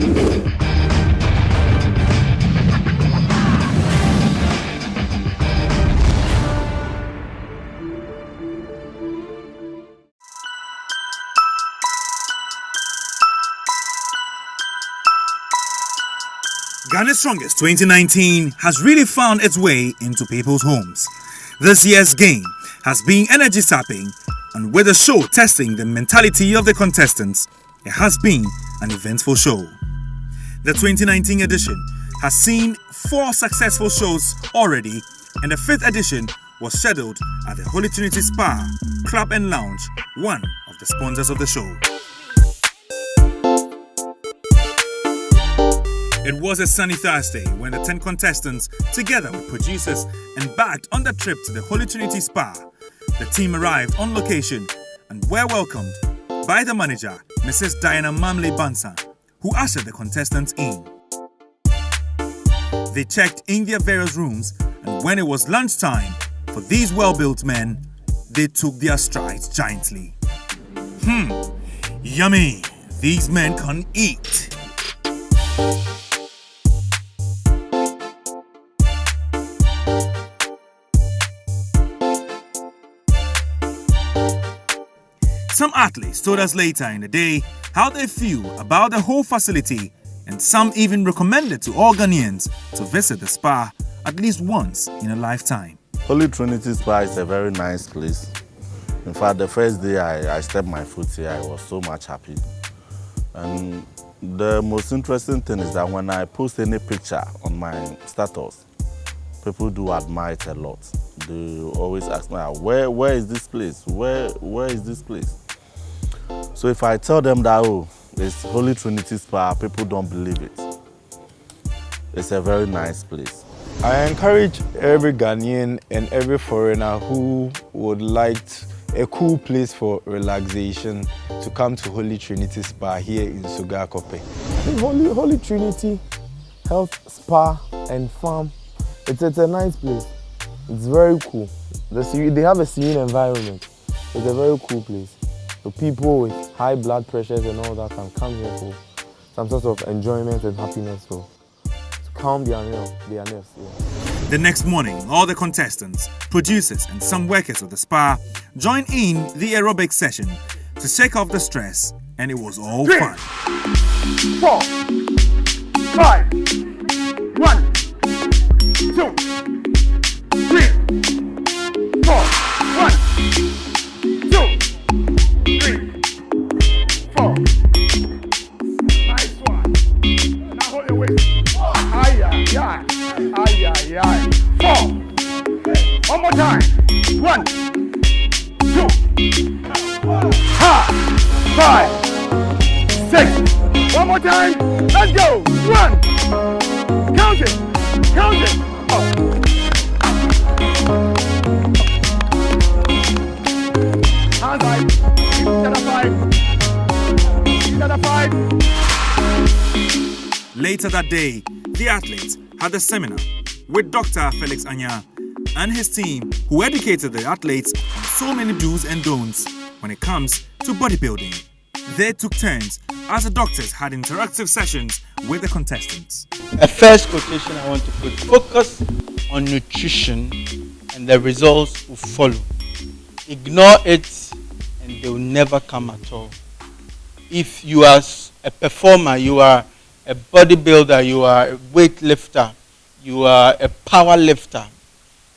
Ghana Strongest 2019 has really found its way into people's homes. This year's game has been energy sapping, and with the show testing the mentality of the contestants, it has been an eventful show. The 2019 edition has seen 4 successful shows already, and the 5th edition was scheduled at the Holy Trinity SPA, Club and Lounge, one of the sponsors of the show. It was a sunny Thursday when the 10 contestants, together with producers, embarked on the trip to the Holy Trinity SPA. The team arrived on location and were welcomed by the manager, Mrs. Diana Mamle Bansan, who ushered the contestants in. They checked in their various rooms, and when it was lunchtime, for these well-built men, they took their strides giantly. Yummy! These men can eat. Some athletes told us later in the day how they feel about the whole facility, and some even recommended to all Ghanaians to visit the spa at least once in a lifetime. Holy Trinity SPA is a very nice place. In fact, the first day I stepped my foot here, I was so much happy. And the most interesting thing is that when I post any picture on my status, people do admire it a lot. They always ask me, where is this place? Where is this place? So if I tell them that, oh, it's Holy Trinity SPA, people don't believe it. It's a very nice place. I encourage every Ghanaian and every foreigner who would like a cool place for relaxation to come to Holy Trinity SPA here in Sugakope. Holy Trinity Health Spa and Farm, it's a nice place. It's very cool. They have a serene environment. It's a very cool place. So people with high blood pressures and all that can come here for some sort of enjoyment and happiness, so to calm their nerves. Yeah. The next morning, all the contestants, producers and some workers of the spa joined in the aerobic session to shake off the stress, and it was all 3, fun. 4, 5, 1, 2, 3, 4, 1, 2, 3, 4. Nice one. Now hold your waist. Aye. 4. One more time. 1, 2, 5, 6. One more time. Let's go. 1. Count it. Oh. Hands high. Keep that 5. Later that day, the athletes had a seminar with Dr. Felix Anya and his team, who educated the athletes on so many do's and don'ts when it comes to bodybuilding. They took turns as the doctors had interactive sessions with the contestants. A first quotation I want to put: focus on nutrition and the results will follow. Ignore it and they will never come at all. If you are a performer, you are a bodybuilder, you are a weightlifter, you are a power lifter,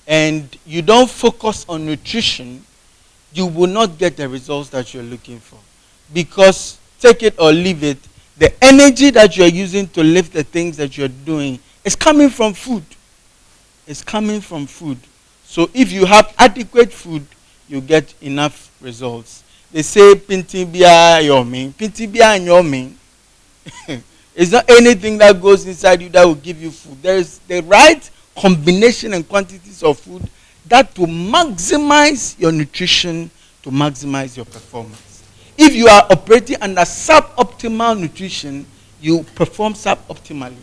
and you don't focus on nutrition, you will not get the results that you're looking for. Because, take it or leave it, the energy that you're using to lift the things that you're doing is coming from food. It's coming from food. So if you have adequate food, you get enough results. They say, Pinti biya yomi. Pinti biya yomi. It's not anything that goes inside you that will give you food. There is the right combination and quantities of food that will maximize your nutrition, to maximize your performance. If you are operating under suboptimal nutrition, you perform suboptimally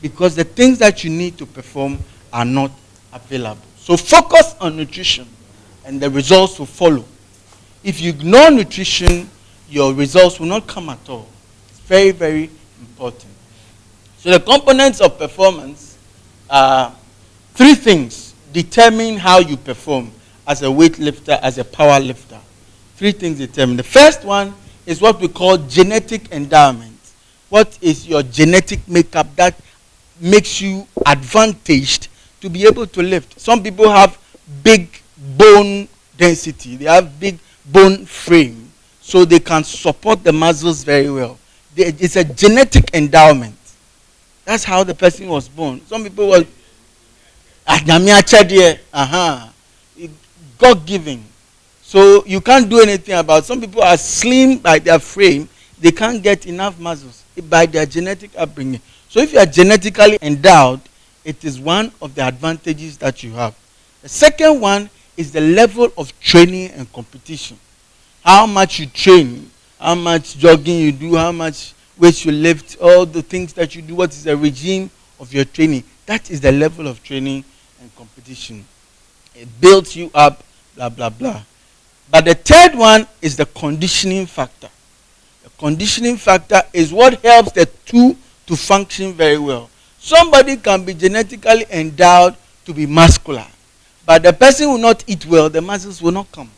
because the things that you need to perform are not available. So focus on nutrition and the results will follow. If you ignore nutrition, your results will not come at all. It's very, very important. So the components of performance are three things determine how you perform as a weightlifter, as a power lifter. Three things determine. The first one is what we call genetic endowment. What is your genetic makeup that makes you advantaged to be able to lift? Some people have big bone density. They have big bone frame, so they can support the muscles very well. It's a genetic endowment. That's how the person was born. Some people were God-given. So you can't do anything about it. Some people are slim by their frame. They can't get enough muscles by their genetic upbringing. So if you are genetically endowed, it is one of the advantages that you have. The second one is the level of training and competition. How much you train, how much jogging you do, how much weight you lift, all the things that you do, what is the regime of your training. That is the level of training and competition. It builds you up, blah, blah, blah. But the third one is the conditioning factor. The conditioning factor is what helps the two to function very well. Somebody can be genetically endowed to be muscular, but the person will not eat well, the muscles will not come.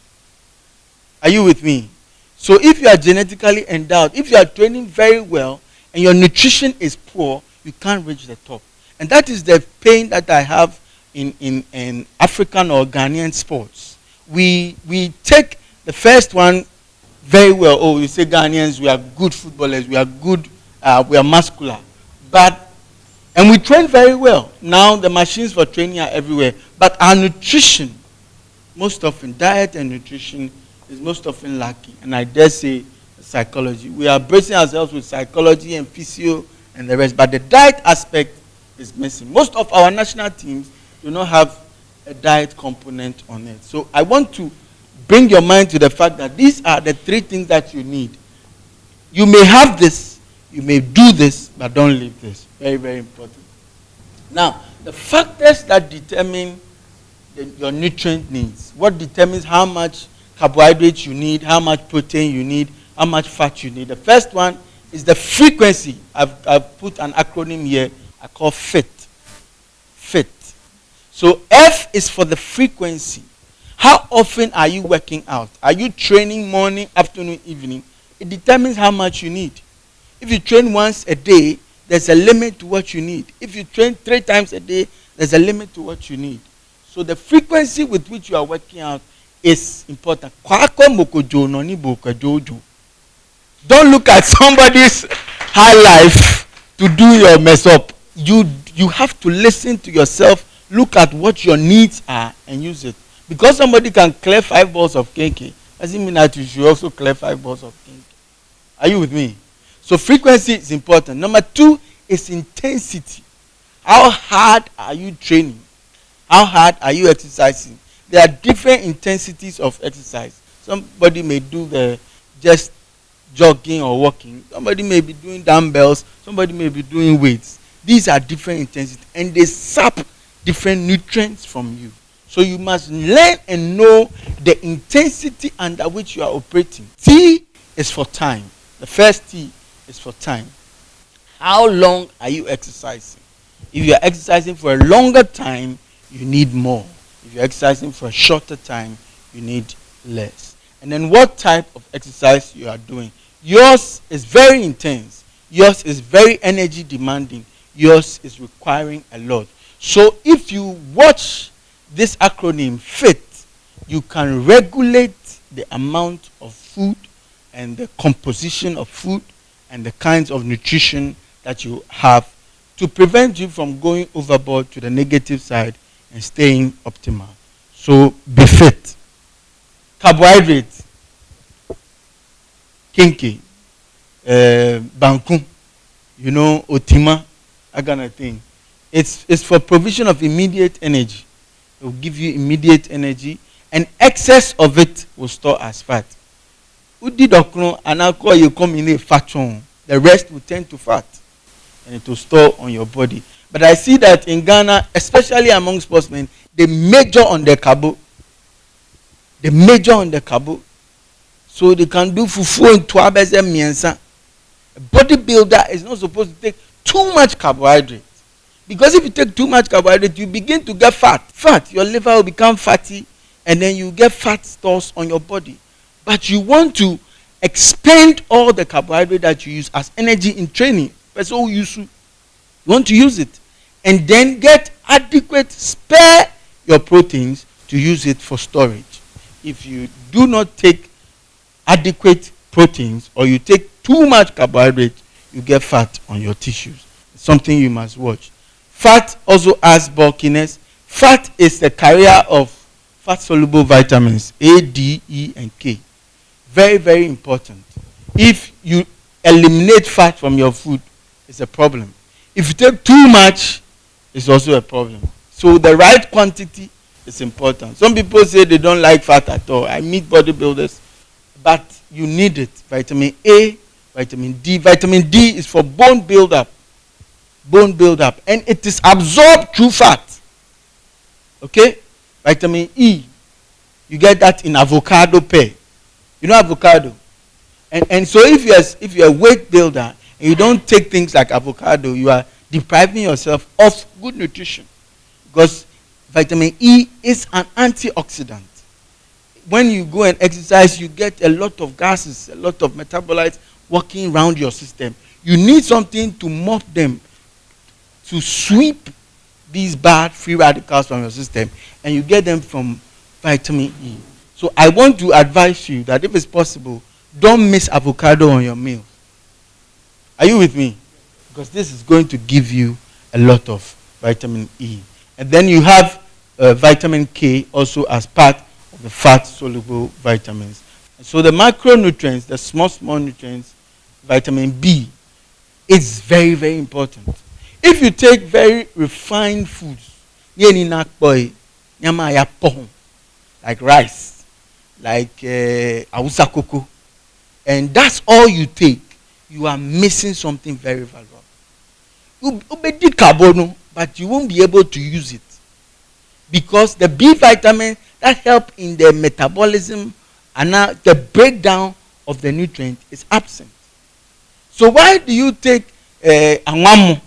Are you with me? So if you are genetically endowed, if you are training very well, and your nutrition is poor, you can't reach the top. And that is the pain that I have in African or Ghanaian sports. We take the first one very well. Oh, you say Ghanaians, we are good footballers, we are good, we are muscular. And we train very well. Now the machines for training are everywhere. But our nutrition, most often, diet and nutrition is most often lacking. And I dare say psychology. We are bracing ourselves with psychology and physio and the rest. But the diet aspect is missing. Most of our national teams do not have a diet component on it. So I want to bring your mind to the fact that these are the three things that you need. You may have this, you may do this, but don't leave this. Very, very important. Now, the factors that determine your nutrient needs, what determines how much carbohydrates you need, how much protein you need, how much fat you need. The first one is the frequency. I've put an acronym here I call FIT. FIT. So F is for the frequency. How often are you working out? Are you training morning, afternoon, evening? It determines how much you need. If you train once a day, there's a limit to what you need. If you train 3 times a day, there's a limit to what you need. So the frequency with which you are working out is important. Don't look at somebody's high life to do your mess up. You have to listen to yourself, look at what your needs are, and use it. Because somebody can clear 5 balls of KK, doesn't mean that you should also clear 5 balls of KK. Are you with me? So frequency is important. Number 2 is intensity. How hard are you training? How hard are you exercising? There are different intensities of exercise. Somebody may do the just jogging or walking. Somebody may be doing dumbbells. Somebody may be doing weights. These are different intensities, and they sap different nutrients from you. So you must learn and know the intensity under which you are operating. T is for time. The first T is for time. How long are you exercising? If you are exercising for a longer time, you need more. If you're exercising for a shorter time, you need less. And then what type of exercise you are doing. Yours is very intense. Yours is very energy demanding. Yours is requiring a lot. So if you watch this acronym FIT, you can regulate the amount of food and the composition of food and the kinds of nutrition that you have to prevent you from going overboard to the negative side and staying optimal. So be fit. Carbohydrates, kinky, banku, otima, that kind of thing. It's for provision of immediate energy. It will give you immediate energy, and excess of it will store as fat. And alcohol you come in a fat chunk. The rest will turn to fat, and it will store on your body. But I see that in Ghana, especially among sportsmen, they major on the carbo. They major on the carbo. So they can do fufu and tuabeze miensa. A bodybuilder is not supposed to take too much carbohydrate. Because if you take too much carbohydrate, you begin to get fat. Your liver will become fatty, and then you get fat stores on your body. But you want to expend all the carbohydrate that you use as energy in training. You want to use it. And then get adequate, spare your proteins to use it for storage. If you do not take adequate proteins, or you take too much carbohydrate, you get fat on your tissues. It's something you must watch. Fat also has bulkiness. Fat is the carrier of fat-soluble vitamins A, D, E, and K. Very, very important. If you eliminate fat from your food, it's a problem. If you take too much, it's also a problem. So the right quantity is important. Some people say they don't like fat at all. I meet bodybuilders, but you need it. Vitamin A, vitamin D. Vitamin D is for bone buildup. Bone buildup. And it is absorbed through fat. Okay? Vitamin E. You get that in avocado pear. You know avocado? And so if you're a weight builder and you don't take things like avocado, you are depriving yourself of good nutrition. Because vitamin E is an antioxidant. When you go and exercise, you get a lot of gases, a lot of metabolites working around your system. You need something to mop them, to sweep these bad free radicals from your system, and you get them from vitamin E. So I want to advise you that if it's possible, don't miss avocado on your meal. Are you with me? Because this is going to give you a lot of vitamin E. And then you have vitamin K also as part of the fat-soluble vitamins. And so the macronutrients, the small nutrients, vitamin B, is very, very important. If you take very refined foods, like rice, like awusa cocoa, and that's all you take, you are missing something very valuable. You be carbono, but you won't be able to use it. Because the B vitamin that help in the metabolism and now the breakdown of the nutrient is absent. So why do you take anwamu?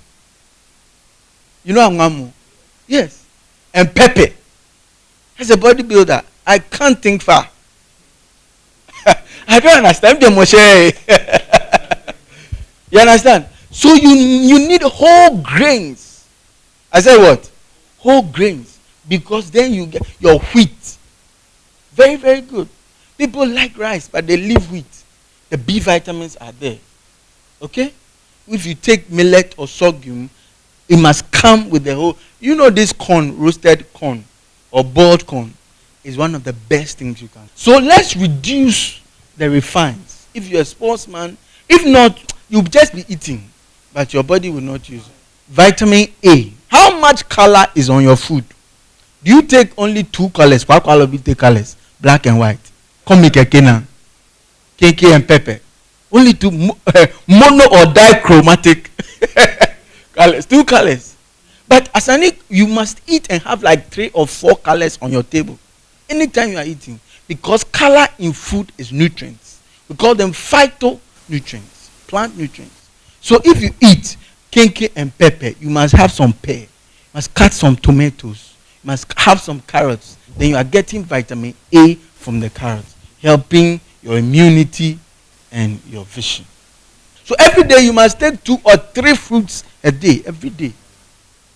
You know anwamu? Yes. And pepper. As a bodybuilder, I can't think far. I don't understand the Moshe. You understand? So you need whole grains. I said what? Whole grains. Because then you get your wheat. Very, very good. People like rice, but they leave wheat. The B vitamins are there. Okay? If you take millet or sorghum, it must come with the whole. You know this corn, roasted corn or boiled corn is one of the best things you can. So let's reduce the refines. If you're a sportsman, if not, you'll just be eating, but your body will not use it. Vitamin A. How much color is on your food? Do you take only two colors? What color do you take colors? Black and white. Come make a kena. KK and pepper. Only two mono or dichromatic colors. Two colors. But as an eat, you must eat and have like 3 or 4 colors on your table. Anytime you are eating. Because color in food is nutrients. We call them phytonutrients. Plant nutrients. So if you eat kenke and pepper, you must have some pear. You must cut some tomatoes. You must have some carrots. Then you are getting vitamin A from the carrots, helping your immunity and your vision. So every day you must take 2 or 3 fruits a day, every day.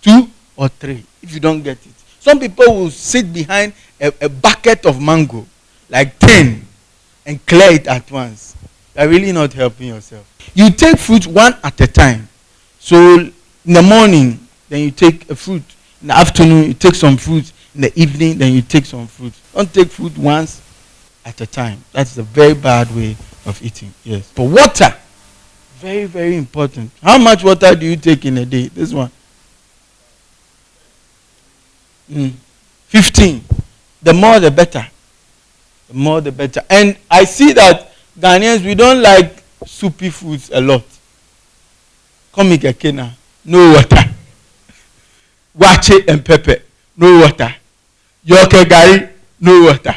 2 or 3, if you don't get it. Some people will sit behind a bucket of mango, like 10, and clear it at once. You are really not helping yourself. You take fruit one at a time. So in the morning, then you take a fruit. In the afternoon, you take some fruit. In the evening, then you take some fruit. Don't take fruit once at a time. That's a very bad way of eating. Yes. But water, very, very important. How much water do you take in a day? This one. 15. The more the better. The more the better. And I see that Ghanaians, we don't like soupy foods a lot. Komik ekena, no water. Wache and pepper, no water. Yoke gari, no water.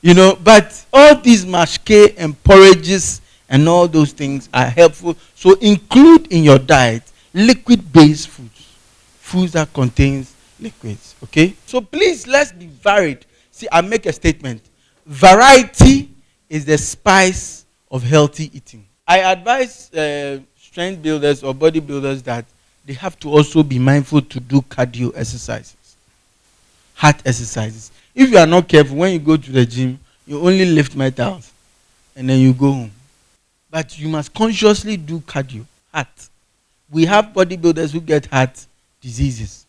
You know, but all these mashke and porridges and all those things are helpful. So include in your diet liquid-based foods, foods that contains liquids. Okay, so please, let's be varied. See, I make a statement: variety is the spice of healthy eating. I advise strength builders or bodybuilders that they have to also be mindful to do cardio exercises, heart exercises. If you are not careful, when you go to the gym, you only lift metals and then you go home. But you must consciously do cardio, heart. We have bodybuilders who get heart diseases.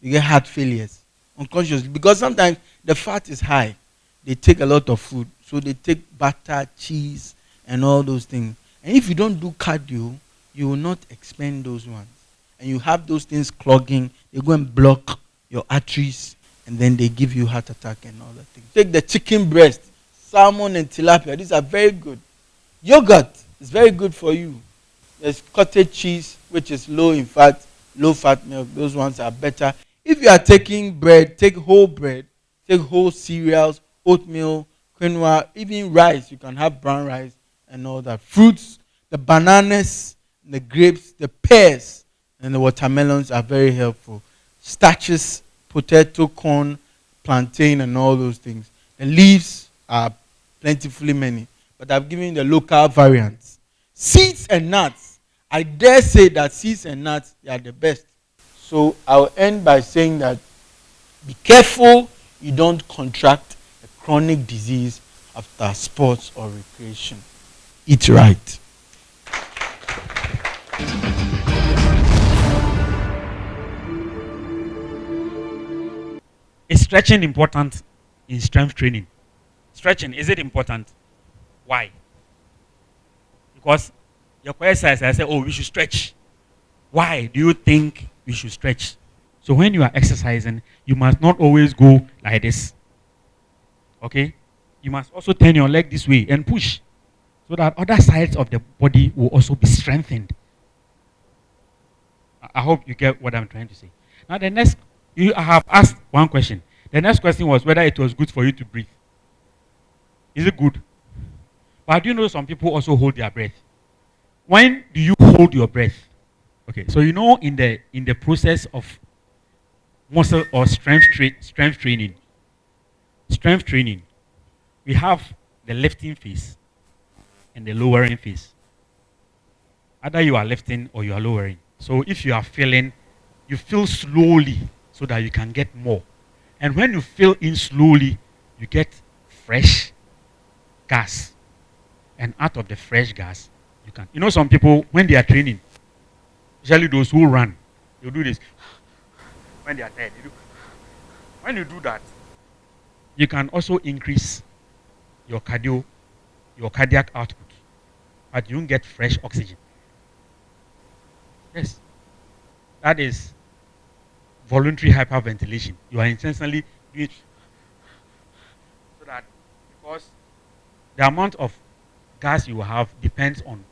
They get heart failures unconsciously because sometimes the fat is high. They take a lot of food. So they take butter, cheese, and all those things. And if you don't do cardio, you will not expend those ones. And you have those things clogging. They go and block your arteries, and then they give you heart attack and all that thing. Take the chicken breast, salmon and tilapia. These are very good. Yogurt is very good for you. There's cottage cheese, which is low in fat, low fat milk. Those ones are better. If you are taking bread, take whole cereals, oatmeal, quinoa, even rice. You can have brown rice and all that. Fruits, the bananas, the grapes, the pears, and the watermelons are very helpful. Starches, potato, corn, plantain, and all those things. The leaves are plentifully many, but I've given you the local variants. Seeds and nuts. I dare say that seeds and nuts are the best. So I'll end by saying that be careful you don't contract a chronic disease after sports or recreation. Eat right. Is stretching important in strength training? Stretching, is it important? Why? Because your question says, I say, oh, we should stretch. Why do you think we should stretch? So when you are exercising, you must not always go like this. Okay? You must also turn your leg this way and push, so that other sides of the body will also be strengthened. I hope you get what I'm trying to say. Now the next, I have asked one question. The next question was whether it was good for you to breathe. Is it good? But do you know some people also hold their breath? When do you hold your breath? Okay, so you know in the process of muscle or strength training, we have the lifting phase and the lowering phase. Either you are lifting or you are lowering. So if you are feeling, you feel slowly so that you can get more. And when you fill in slowly, you get fresh gas. And out of the fresh gas, you can. You know, some people, when they are training, especially those who run, you do this. When they are tired, you do. When you do that, you can also increase your cardiac output, but you don't get fresh oxygen. Yes. That is voluntary hyperventilation. You are intentionally doing it so that, because the amount of gas you will have depends on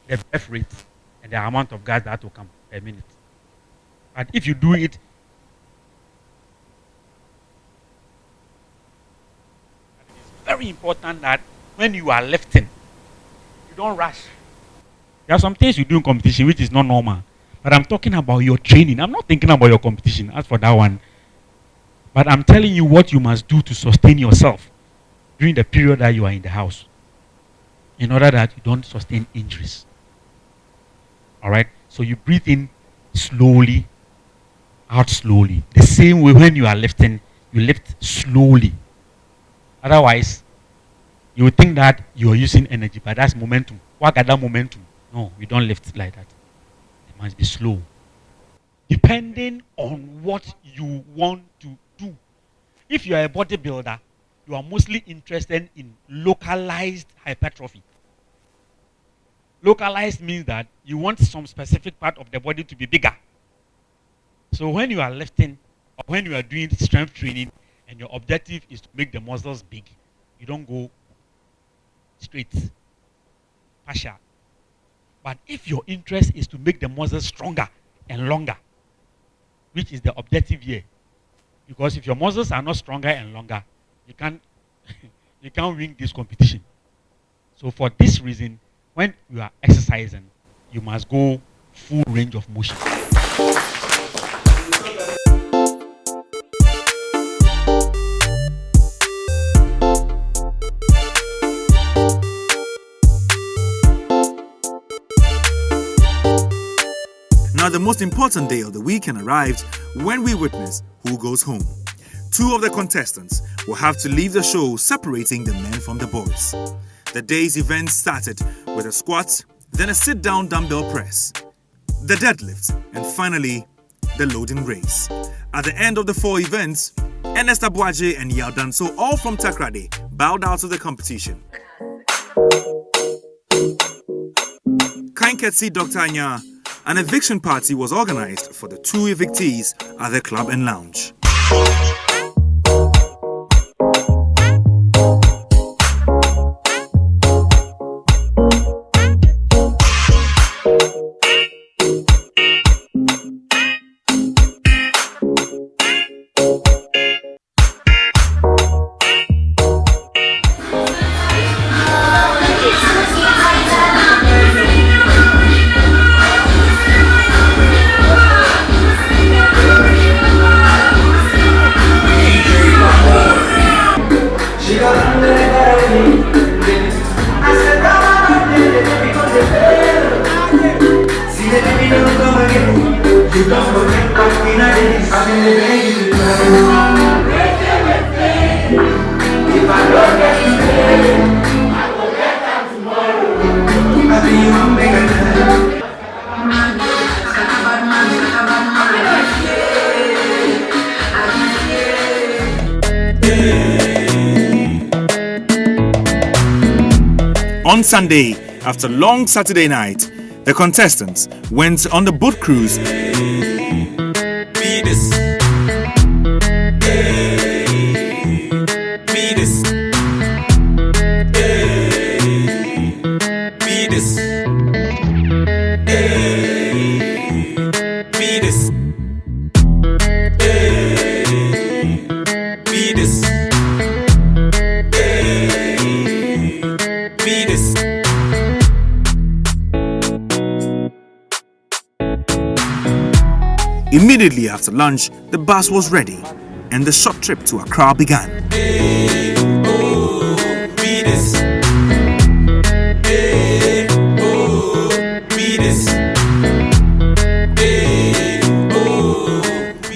the breath rate and the amount of gas that will come per minute. But if you do it, it is very important that when you are lifting, you don't rush. There are some things you do in competition which is not normal. But I'm talking about your training. I'm not thinking about your competition. As for that one. But I'm telling you what you must do to sustain yourself during the period that you are in the house, in order that you don't sustain injuries. Alright? So you breathe in slowly, out slowly. The same way when you are lifting, you lift slowly. Otherwise, you will think that you are using energy, but that's momentum. What are that momentum? No, we don't lift like that. It must be slow. Depending on what you want to do. If you are a bodybuilder, you are mostly interested in localized hypertrophy. Localized means that you want some specific part of the body to be bigger. So when you are lifting or when you are doing strength training and your objective is to make the muscles big, you don't go straight, partial. But if your interest is to make the muscles stronger and longer, which is the objective here, because if your muscles are not stronger and longer, you can't win this competition. So for this reason, when you are exercising, you must go full range of motion. Now, the most important day of the weekend arrived when we witnessed who goes home. 2 of the contestants will have to leave the show, separating the men from the boys. The day's event started with a squat, then a sit-down dumbbell press, the deadlift, and finally, the loading race. At the end of the 4 events, Ernest Abuaje and Yao Danso, all from Takrade, bowed out of the competition. Kaiketsi Dr. Anya, an eviction party was organized for the 2 evictees at the club and lounge. On Sunday, after a long Saturday night, the contestants went on the boat cruise. Immediately after lunch, the bus was ready and the short trip to Accra began.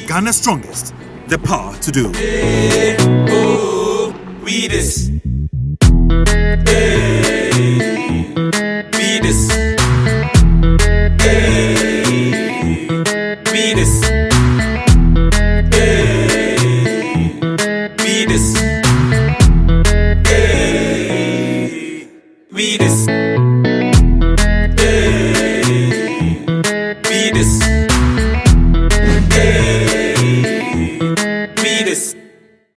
Ghana Strongest, the power to do. Be this.